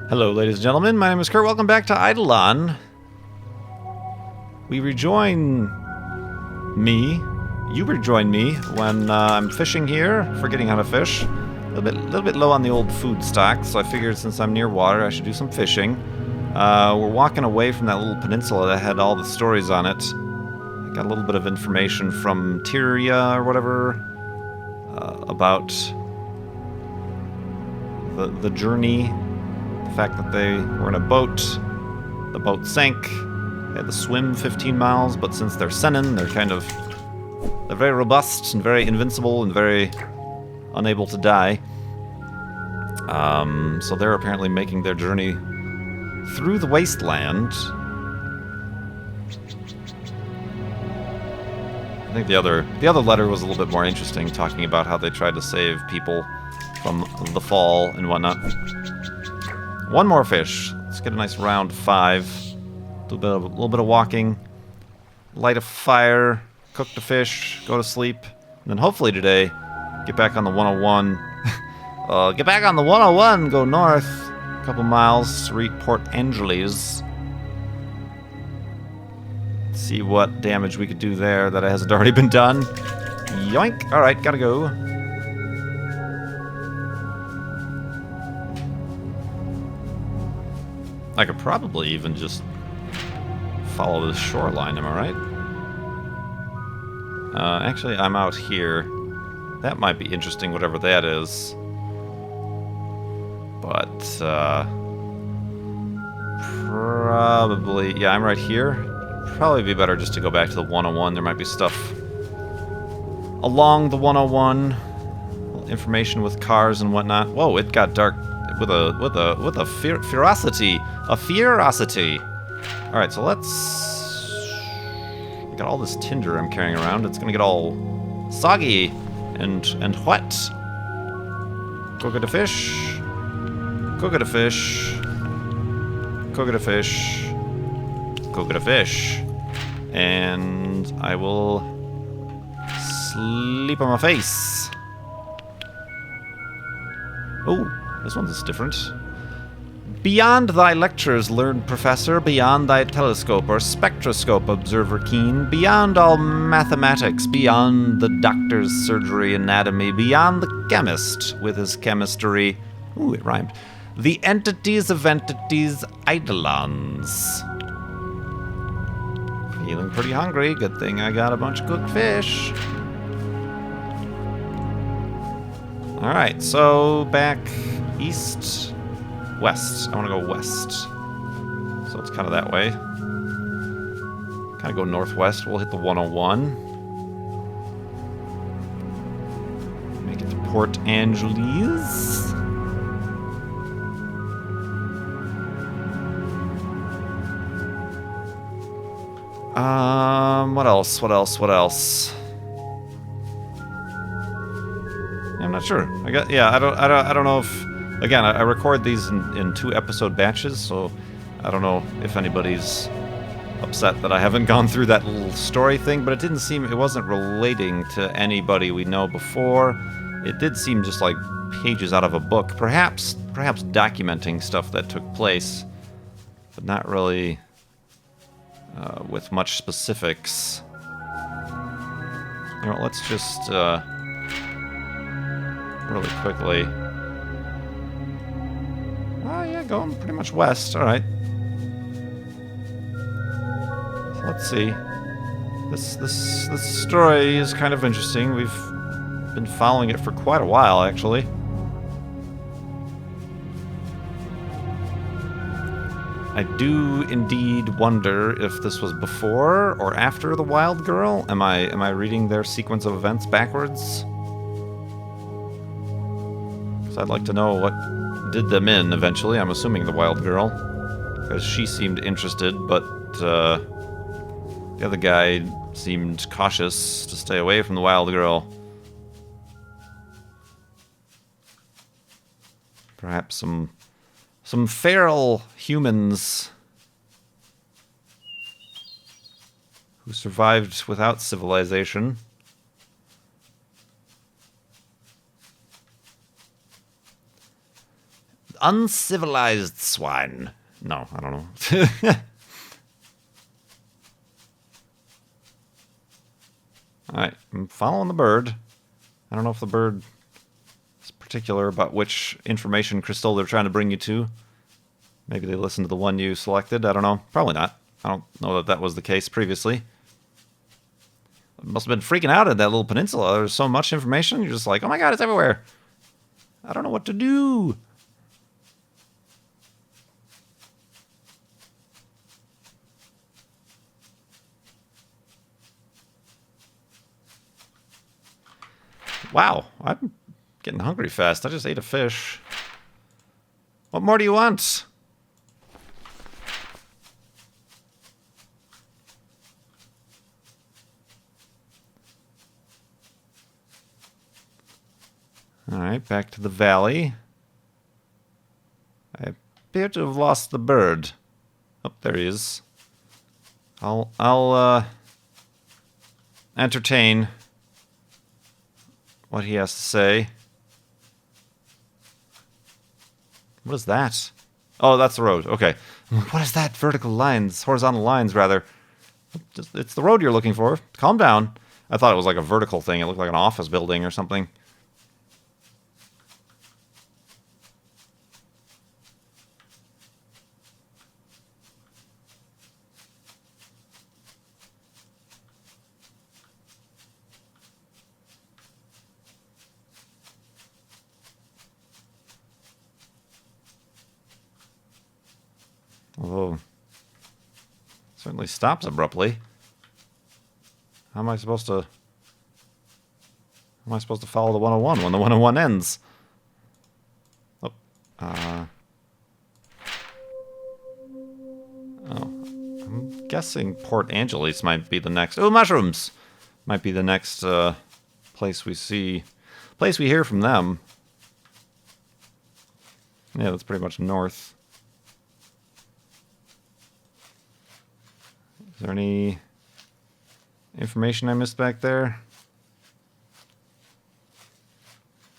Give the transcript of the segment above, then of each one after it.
Hello, ladies and gentlemen. My name is Kurt. Welcome back to Eidolon. You rejoin me when I'm fishing here, forgetting how to fish. A little bit low on the old food stock, so I figured since I'm near water, I should do some fishing. We're walking away from that little peninsula that had all the stories on it. I got a little bit of information from Tyria or whatever about the journey. The fact that they were in a boat, the boat sank, they had to swim 15 miles, but since they're Senin, they're very robust and very invincible and very unable to die. So they're apparently making their journey through the wasteland. I think the other letter was a little bit more interesting, talking about how they tried to save people from the fall and whatnot. One more fish. Let's get a nice round 5. A little bit of walking. Light a fire. Cook the fish. Go to sleep. And then hopefully today, get back on the 101. Get back on the 101. Go north a couple miles to reach Port Angeles. See what damage we could do there that hasn't already been done. Yoink. Alright, gotta go. I could probably even just follow the shoreline, am I right? Actually, I'm out here. That might be interesting, whatever that is. But, probably... Yeah, I'm right here. Probably be better just to go back to the 101. There might be stuff along the 101. Information with cars and whatnot. Whoa, it got dark with a ferocity. A ferocity. Alright, so let's... I got all this tinder I'm carrying around. It's gonna get all soggy and wet. Go get a fish. Go get a fish. Go get a fish. Go get a fish. And I will sleep on my face. Oh, this one's different. Beyond thy lectures, learned professor, beyond thy telescope or spectroscope, observer keen, beyond all mathematics, beyond the doctor's surgery, anatomy, beyond the chemist with his chemistry. Ooh, it rhymed. The entities of entities, Eidolons. Feeling pretty hungry. Good thing I got a bunch of cooked fish. Alright, so back east, west. I want to go west. So it's kind of that way. Kind of go northwest. We'll hit the 101. Make it to Port Angeles. What else? I'm not sure. I don't know if... Again, I record these in 2-episode batches, so I don't know if anybody's upset that I haven't gone through that little story thing, but it wasn't relating to anybody we know before. It did seem just like pages out of a book, perhaps documenting stuff that took place, but not really with much specifics. You know, let's just really quickly... Oh yeah, going pretty much west. Alright. So let's see. This story is kind of interesting. We've been following it for quite a while, actually. I do indeed wonder if this was before or after the Wild Girl. Am I reading their sequence of events backwards? Because I'd like to know what did them in eventually. I'm assuming the Wild Girl, because she seemed interested, but the other guy seemed cautious to stay away from the Wild Girl. Perhaps some feral humans who survived without civilization. uncivilized swine. No, I don't know. Alright, I'm following the bird. I don't know if the bird is particular about which information crystal they're trying to bring you to. Maybe they listened to the one you selected. I don't know. Probably not. I don't know that that was the case previously. Must have been freaking out at that little peninsula. There's so much information. You're just like, oh my god, it's everywhere. I don't know what to do. Wow, I'm getting hungry fast. I just ate a fish. What more do you want? Alright, back to the valley. I appear to have lost the bird. Oh, there he is. I'll entertain what he has to say. What is that? Oh, that's the road. Okay. What is that? Vertical lines. Horizontal lines, rather. It's the road you're looking for. Calm down. I thought it was like a vertical thing. It looked like an office building or something. Although, certainly stops abruptly. How am I supposed to follow the 101 when the 101 ends? Oh, I'm guessing Port Angeles might be the next. Oh, mushrooms might be the next place we hear from them. Yeah, that's pretty much north. Is there any information I missed back there?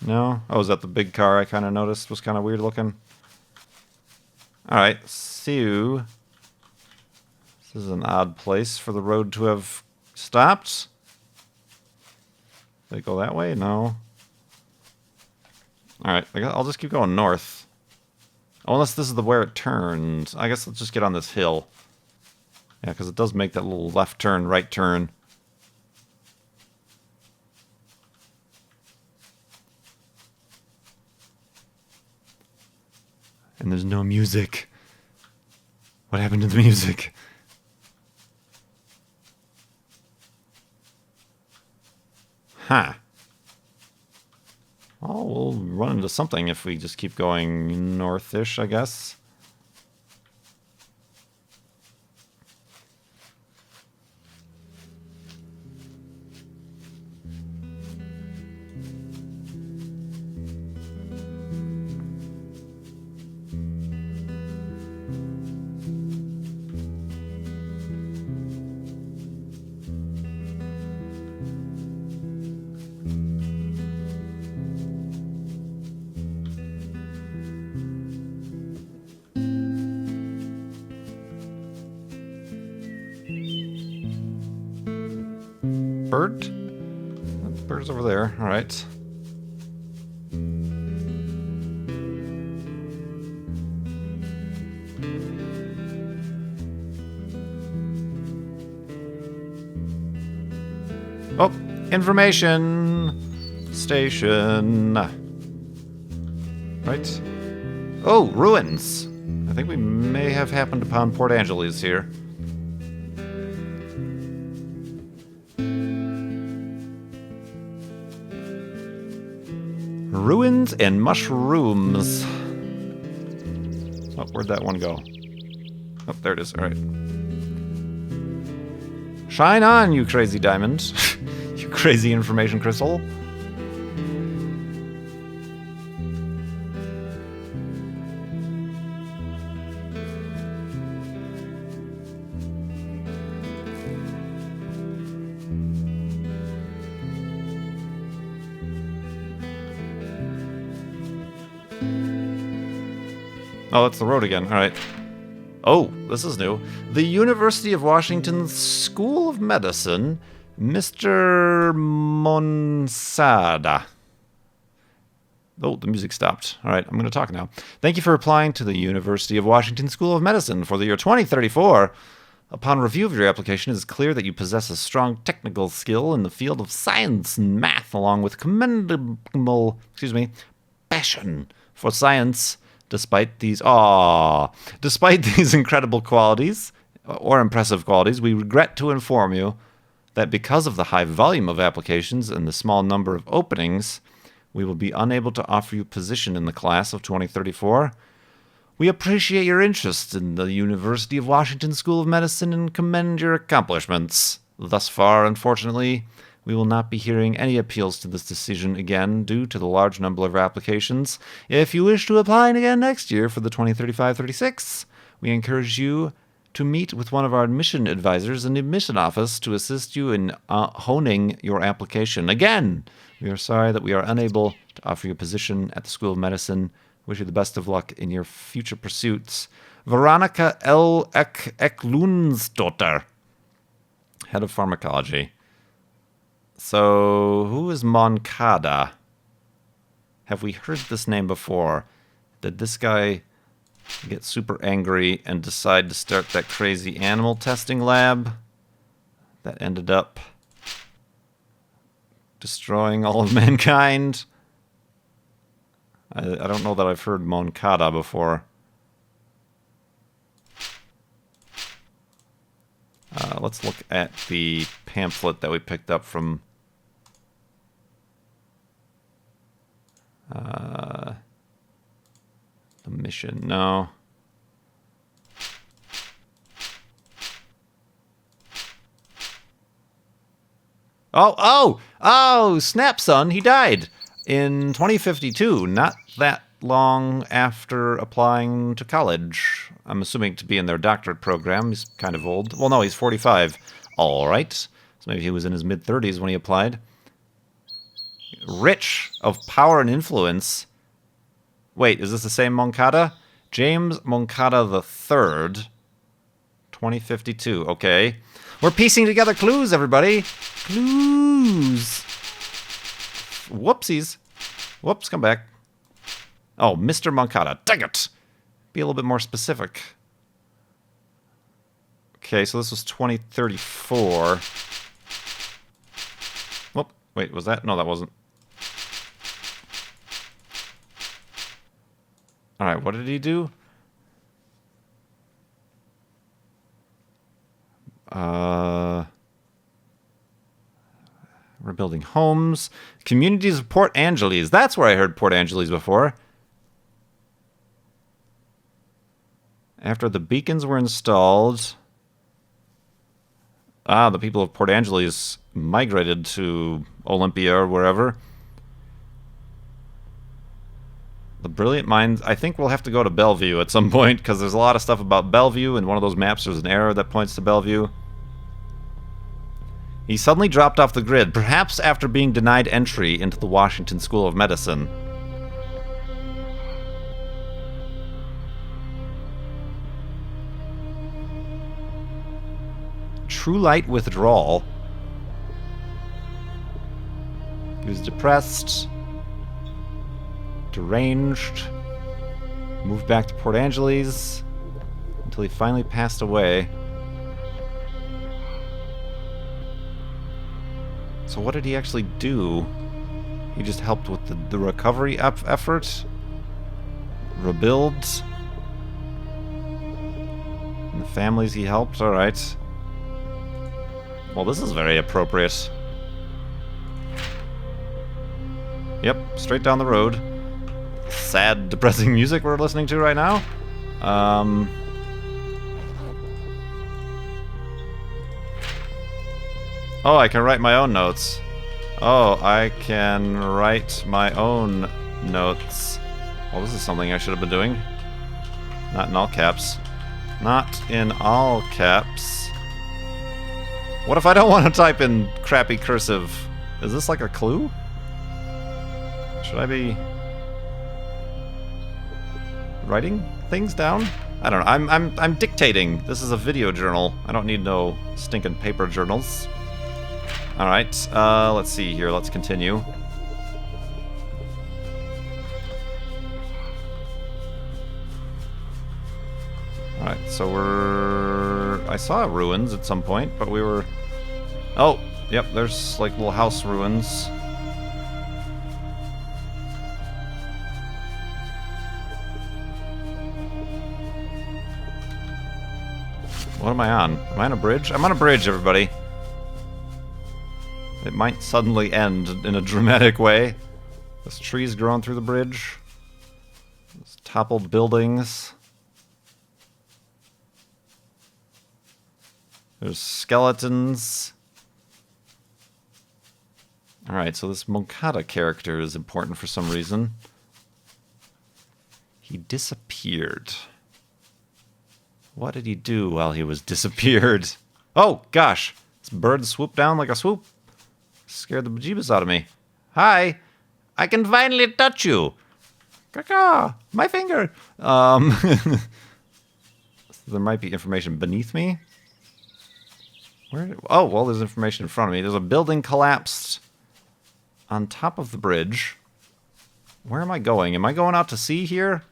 No? Oh, is that the big car I kind of noticed was kind of weird looking? Alright, so... This is an odd place for the road to have stopped. Did it go that way? No. Alright, I'll just keep going north. Oh, unless this is where it turns. I guess let's just get on this hill. Yeah, because it does make that little left turn, right turn. And there's no music. What happened to the music? Huh. Well, we'll run into something if we just keep going north-ish, I guess. Bird? That bird's over there. All right. Oh, information station. Right. Oh, ruins. I think we may have happened upon Port Angeles here. Ruins and mushrooms. Oh, where'd that one go? Oh, there it is. All right. Shine on, you crazy diamond. You crazy information crystal. Oh, that's the road again. All right. Oh, this is new. The University of Washington School of Medicine, Mr. Monsada. Oh, the music stopped. All right, I'm going to talk now. Thank you for applying to the University of Washington School of Medicine for the year 2034. Upon review of your application, it is clear that you possess a strong technical skill in the field of science and math, along with commendable, passion for science. Despite these incredible qualities, or impressive qualities, we regret to inform you that because of the high volume of applications and the small number of openings, we will be unable to offer you a position in the class of 2034. We appreciate your interest in the University of Washington School of Medicine and commend your accomplishments. Thus far, unfortunately, we will not be hearing any appeals to this decision again due to the large number of applications. If you wish to apply again next year for the 2035-36, we encourage you to meet with one of our admission advisors in the admission office to assist you in honing your application. Again, we are sorry that we are unable to offer you a position at the School of Medicine. Wish you the best of luck in your future pursuits. Veronica L. Eklundsdotter, Head of Pharmacology. So, who is Moncada? Have we heard this name before? Did this guy get super angry and decide to start that crazy animal testing lab that ended up destroying all of mankind? I don't know that I've heard Moncada before. Let's look at the pamphlet that we picked up from the mission. No. Oh, snap, son. He died in 2052, not that long after applying to college. I'm assuming to be in their doctorate program. He's kind of old. Well, no, he's 45. All right. So maybe he was in his mid-30s when he applied. Rich of power and influence. Wait, is this the same Moncada? James Moncada III, 2052. Okay. We're piecing together clues, everybody. Clues. Whoopsies. Whoops, come back. Oh, Mr. Moncada. Dang it. Be a little bit more specific. Okay, so this was 2034. Whoop. Wait, was that? No, that wasn't. Alright, what did he do? Rebuilding homes. Communities of Port Angeles. That's where I heard Port Angeles before. After the beacons were installed... the people of Port Angeles migrated to Olympia or wherever. The brilliant minds... I think we'll have to go to Bellevue at some point, because there's a lot of stuff about Bellevue, and one of those maps there's an arrow that points to Bellevue. He suddenly dropped off the grid, perhaps after being denied entry into the Washington School of Medicine. True light withdrawal. He was depressed, deranged, moved back to Port Angeles until he finally passed away. So what did he actually do? He just helped with the recovery effort? Rebuilds? And the families he helped? Alright. Well, this is very appropriate. Yep, straight down the road. Sad, depressing music we're listening to right now. Oh, I can write my own notes. Oh, I can write my own notes. Well, this is something I should have been doing. Not in all caps. Not in all caps. What if I don't want to type in crappy cursive? Is this like a clue? Should I be writing things down? I don't know. I'm dictating. This is a video journal. I don't need no stinking paper journals. All right. Let's see here. Let's continue. All right. So I saw ruins at some point, but we were. Oh, yep. There's like little house ruins. What am I on? Am I on a bridge? I'm on a bridge, everybody. It might suddenly end in a dramatic way. There's trees growing through the bridge. There's toppled buildings. There's skeletons. Alright, so this Moncada character is important for some reason. He disappeared. What did he do while he was disappeared? Oh, gosh. This bird swooped down like a swoop. Scared the bejeebus out of me. Hi. I can finally touch you. Caca. My finger. There might be information beneath me. Where? Oh, well, there's information in front of me. There's a building collapsed on top of the bridge. Where am I going? Am I going out to sea here?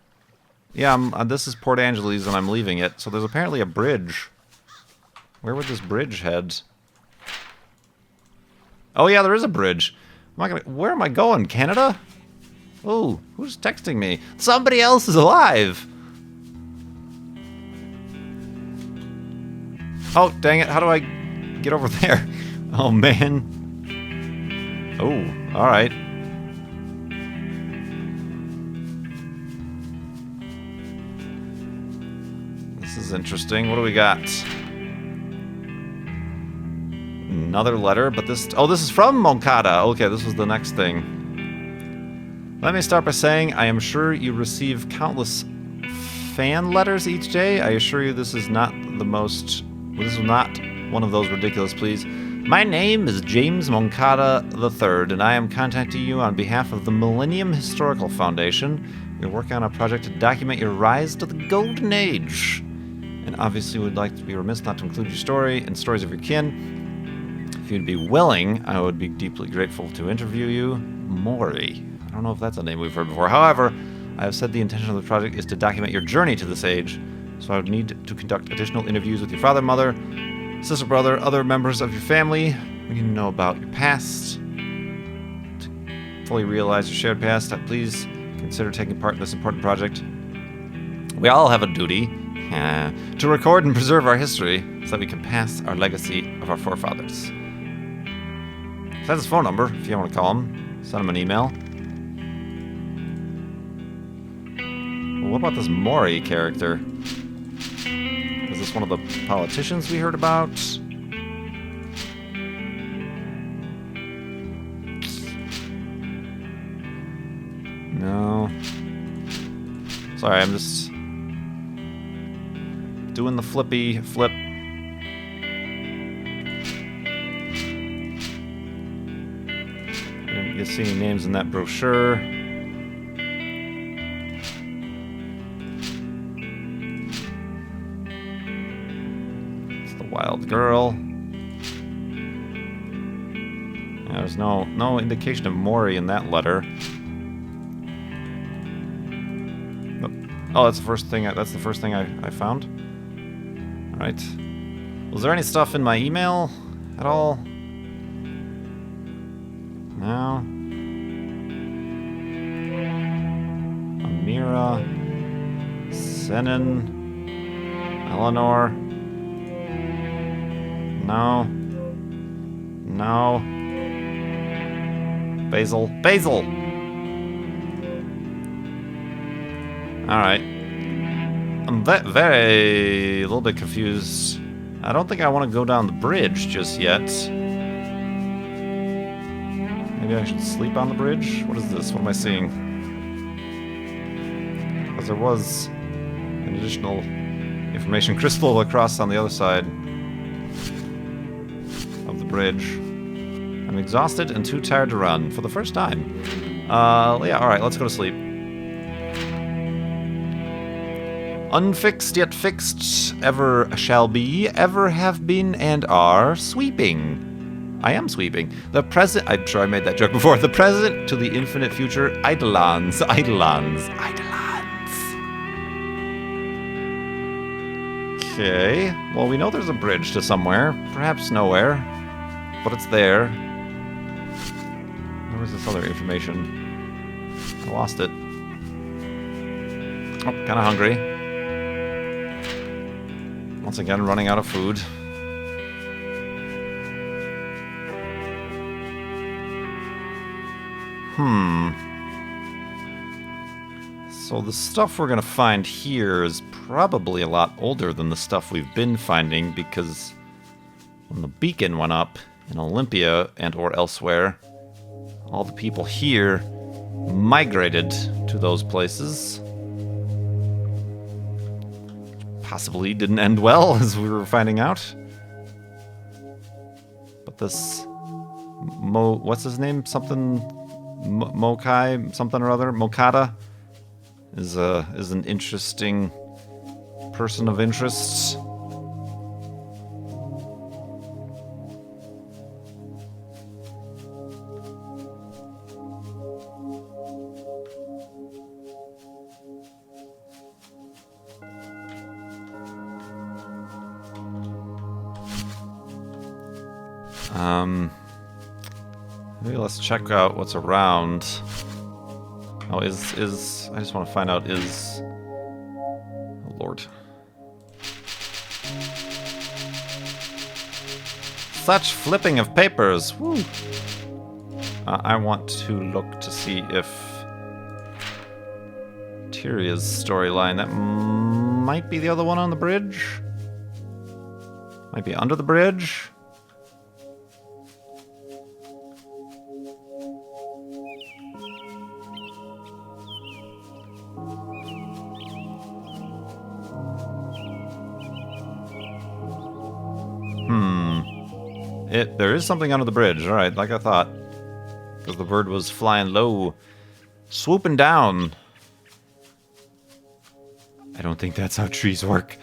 Yeah, this is Port Angeles, and I'm leaving it. So there's apparently a bridge. Where would this bridge head? Oh, yeah, there is a bridge. Where am I going? Canada? Oh, who's texting me? Somebody else is alive! Oh, dang it. How do I get over there? Oh, man. Oh, alright. This is interesting. What do we got? Another letter, but this... Oh, this is from Moncada. Okay, this was the next thing. Let me start by saying I am sure you receive countless fan letters each day. I assure you this is not the most... This is not one of those ridiculous pleas. My name is James Moncada III, and I am contacting you on behalf of the Millennium Historical Foundation. We're working on a project to document your rise to the Golden Age. And obviously we'd like to be remiss not to include your story and stories of your kin. If you'd be willing, I would be deeply grateful to interview you. Maury. I don't know if that's a name we've heard before. However, I have said the intention of the project is to document your journey to this age. So I would need to conduct additional interviews with your father, mother, sister, brother, other members of your family. We need to know about your past. To fully realize your shared past, please consider taking part in this important project. We all have a duty to record and preserve our history so that we can pass our legacy of our forefathers. So that's his phone number, if you want to call him. Send him an email. Well, what about this Maury character? Is this one of the politicians we heard about? No. Sorry, I'm just doing the flippy flip. I didn't get see any names in that brochure. It's the wild girl. Yeah, there's no indication of Maury in that letter. Oh, that's the first thing. That's the first thing I found. All right. Was there any stuff in my email at all? No. Amira, Senin, Eleanor. No. No. Basil. Basil! Alright. I'm a little bit confused. I don't think I want to go down the bridge just yet. Maybe I should sleep on the bridge? What is this? What am I seeing? Because there was an additional information crystal across on the other side of the bridge. I'm exhausted and too tired to run for the first time. Yeah, alright, let's go to sleep. Unfixed yet fixed, ever shall be, ever have been and are sweeping. I am sweeping. The present, I'm sure I made that joke before. The present to the infinite future, Eidolons, Eidolons, Eidolons. Okay, well we know there's a bridge to somewhere, perhaps nowhere, but it's there. Where was this other information? I lost it. Oh, kind of hungry. Once again, running out of food. So the stuff we're gonna find here is probably a lot older than the stuff we've been finding, because when the beacon went up in Olympia and or elsewhere, all the people here migrated to those places. Possibly didn't end well, as we were finding out. But this what's his name? Something Mokai, something or other. Mokata is an interesting person of interest. Maybe let's check out what's around. Oh, I just want to find out oh Lord. Such flipping of papers, woo! I want to look to see if Tyria's storyline, that might be the other one on the bridge. Might be under the bridge. There is something under the bridge, alright, like I thought. Because the bird was flying low, swooping down. I don't think that's how trees work.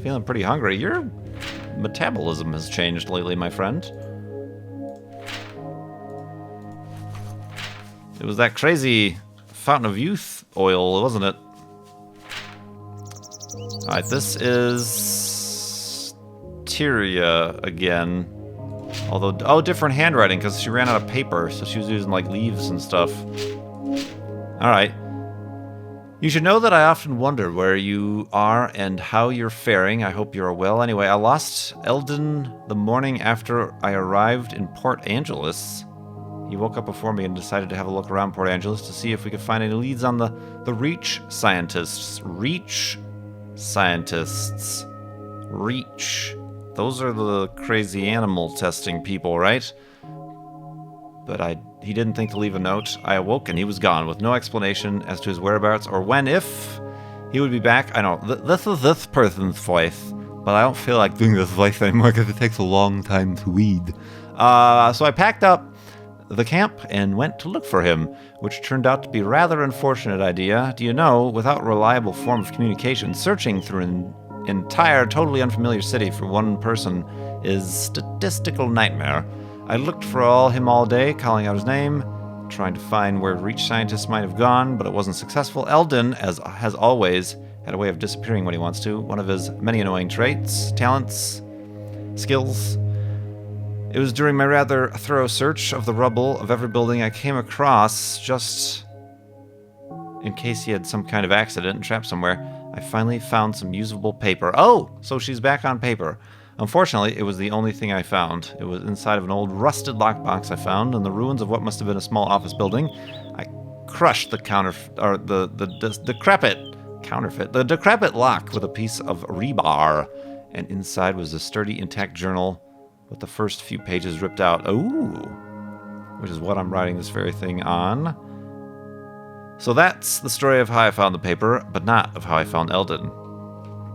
Feeling pretty hungry. Your metabolism has changed lately, my friend. It was that crazy Fountain of Youth oil, wasn't it? Alright, this is Tyria again. Although, oh, different handwriting, because she ran out of paper, so she was using, like, leaves and stuff. Alright. You should know that I often wonder where you are and how you're faring. I hope you're well. Anyway, I lost Eldon the morning after I arrived in Port Angeles. He woke up before me and decided to have a look around Port Angeles to see if we could find any leads on the Reach scientists. Reach scientists. Reach. Those are the crazy animal testing people, right? But he didn't think to leave a note. I awoke and he was gone, with no explanation as to his whereabouts or when, if he would be back. I know, this is this person's voice, but I don't feel like doing this voice anymore because it takes a long time to read. So I packed up the camp and went to look for him, which turned out to be a rather unfortunate idea. Do you know, without a reliable form of communication, searching through an entire, totally unfamiliar city for one person is statistical nightmare. I looked for him all day, calling out his name, trying to find where Reach scientists might have gone, but it wasn't successful. Eldon, as has always, had a way of disappearing when he wants to, one of his many annoying traits, talents, skills. It was during my rather thorough search of the rubble of every building I came across, just in case he had some kind of accident and trapped somewhere, I finally found some usable paper. Oh, so she's back on paper. Unfortunately, it was the only thing I found. It was inside of an old rusted lockbox I found in the ruins of what must have been a small office building. I crushed the decrepit lock with a piece of rebar, and inside was a sturdy, intact journal with the first few pages ripped out. Ooh, which is what I'm writing this very thing on. So that's the story of how I found the paper, but not of how I found Eldon.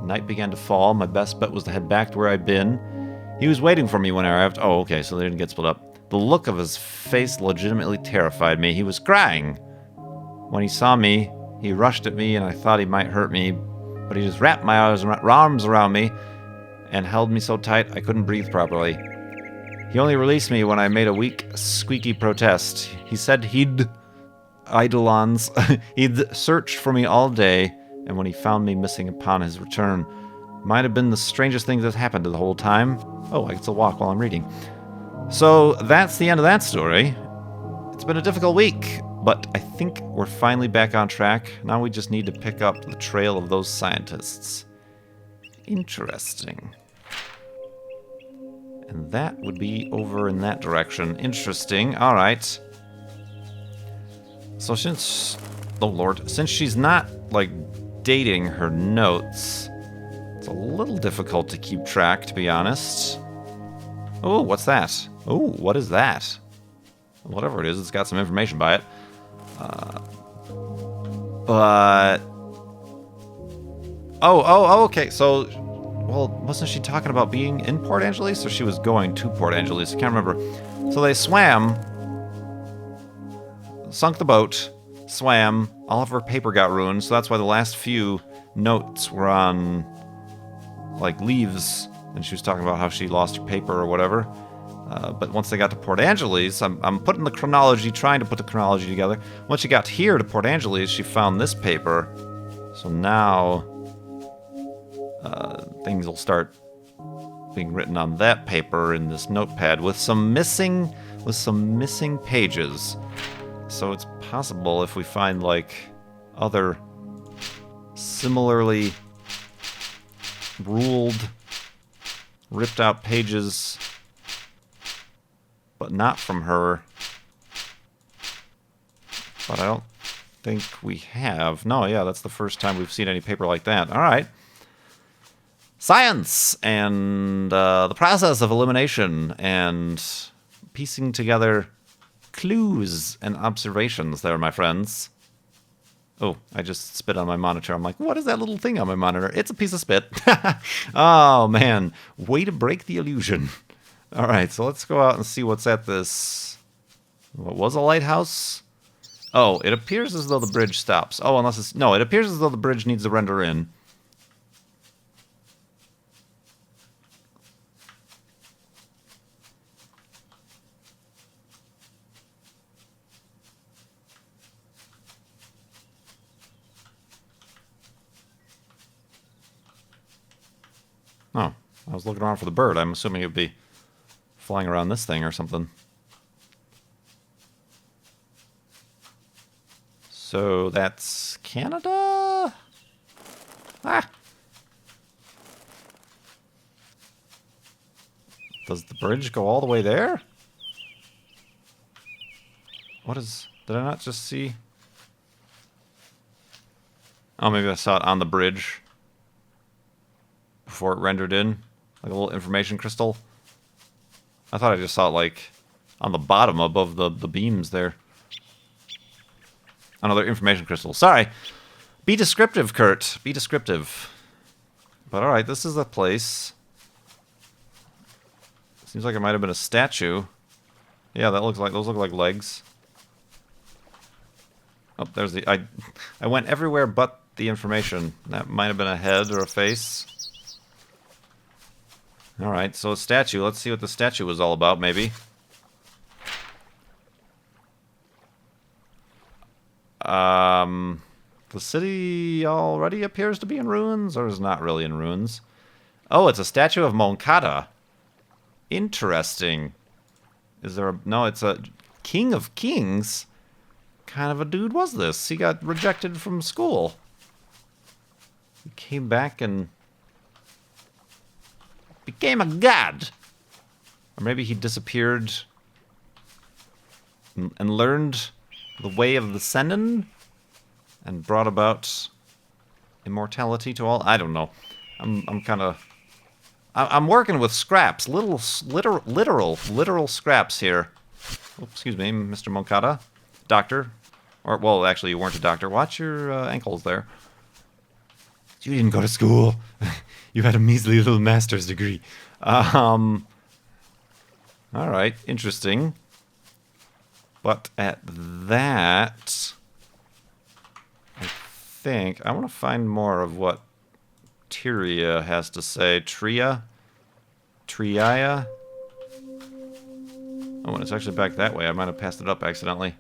Night began to fall. My best bet was to head back to where I'd been. He was waiting for me when I arrived. Oh, okay, so they didn't get split up. The look of his face legitimately terrified me. He was crying. When he saw me, he rushed at me and I thought he might hurt me, but he just wrapped my arms around me and held me so tight I couldn't breathe properly. He only released me when I made a weak, squeaky protest. He said he'd Eidolons. He'd searched for me all day, and when he found me missing upon his return, might have been the strangest thing that happened to the whole time. Oh, I get to walk while I'm reading. So that's the end of that story. It's been a difficult week, but I think we're finally back on track. Now we just need to pick up the trail of those scientists. Interesting. And that would be over in that direction. Interesting. All right. So since... Oh, Lord. Since she's not, like, dating her notes, it's a little difficult to keep track, to be honest. Oh, what's that? Oh, what is that? Whatever it is, it's got some information by it. But... Oh, okay. So, well, wasn't she talking about being in Port Angeles? Or she was going to Port Angeles? I can't remember. So they swam... Sunk the boat, swam, all of her paper got ruined, so that's why the last few notes were on, like, leaves, and she was talking about how she lost her paper or whatever. But once they got to Port Angeles, I'm putting the chronology, trying to put the chronology together. Once she got here to Port Angeles, she found this paper, so now things will start being written on that paper in this notepad with some missing pages. So it's possible if we find, like, other similarly ruled, ripped out pages, but not from her. But I don't think we have. No, yeah, that's the first time we've seen any paper like that. All right. Science and the process of elimination and piecing together clues and observations there, my friends. Oh, I just spit on my monitor. I'm like, what is that little thing on my monitor? It's a piece of spit. Oh, man. Way to break the illusion. All right, so let's go out and see what's at this... What was a lighthouse? Oh, it appears as though the bridge stops. Oh, unless it's... No, it appears as though the bridge needs to render in. Oh, I was looking around for the bird. I'm assuming it would be flying around this thing or something. So that's Canada? Ah! Does the bridge go all the way there? What is... Did I not just see... Oh, maybe I saw it on the bridge before it rendered in, like a little information crystal. I thought I just saw it, like, on the bottom above the beams there. Another information crystal. Sorry. Be descriptive, Kurt. Be descriptive. But alright, this is the place. Seems like it might have been a statue. Yeah, that looks like... Those look like legs. Oh, there's the... I went everywhere but the information. That might have been a head or a face. Alright, so a statue. Let's see what the statue was all about, maybe. The city already appears to be in ruins, or is not really in ruins? Oh, it's a statue of Moncada. Interesting. Is there a... No, it's a king of kings? Kind of a dude was this? He got rejected from school. He came back and... became a god. Or maybe he disappeared and learned the way of the Senin and brought about immortality to all. I don't know. I'm kind of... I'm working with scraps, literal scraps here. Oh, excuse me, Mr. Moncada, doctor, or well, actually, you weren't a doctor. Watch your ankles there. You didn't go to school. You had a measly little master's degree. Alright, interesting. But at that, I think I want to find more of what Tyria has to say. Triia? Oh, and it's actually back that way. I might have passed it up accidentally.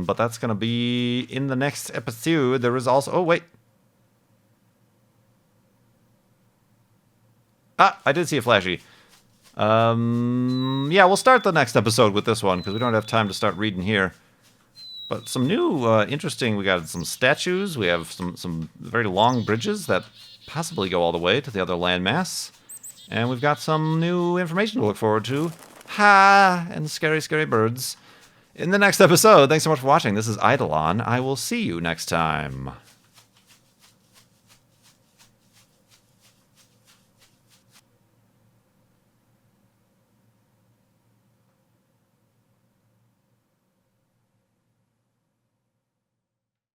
But that's going to be in the next episode. There is also... Oh, wait. Ah, I did see a flashy. Yeah, we'll start the next episode with this one, because we don't have time to start reading here. But some new, interesting... We got some statues. We have some very long bridges that possibly go all the way to the other landmass. And we've got some new information to look forward to. Ha! And scary, scary birds. In the next episode, thanks so much for watching. This is Eidolon. I will see you next time.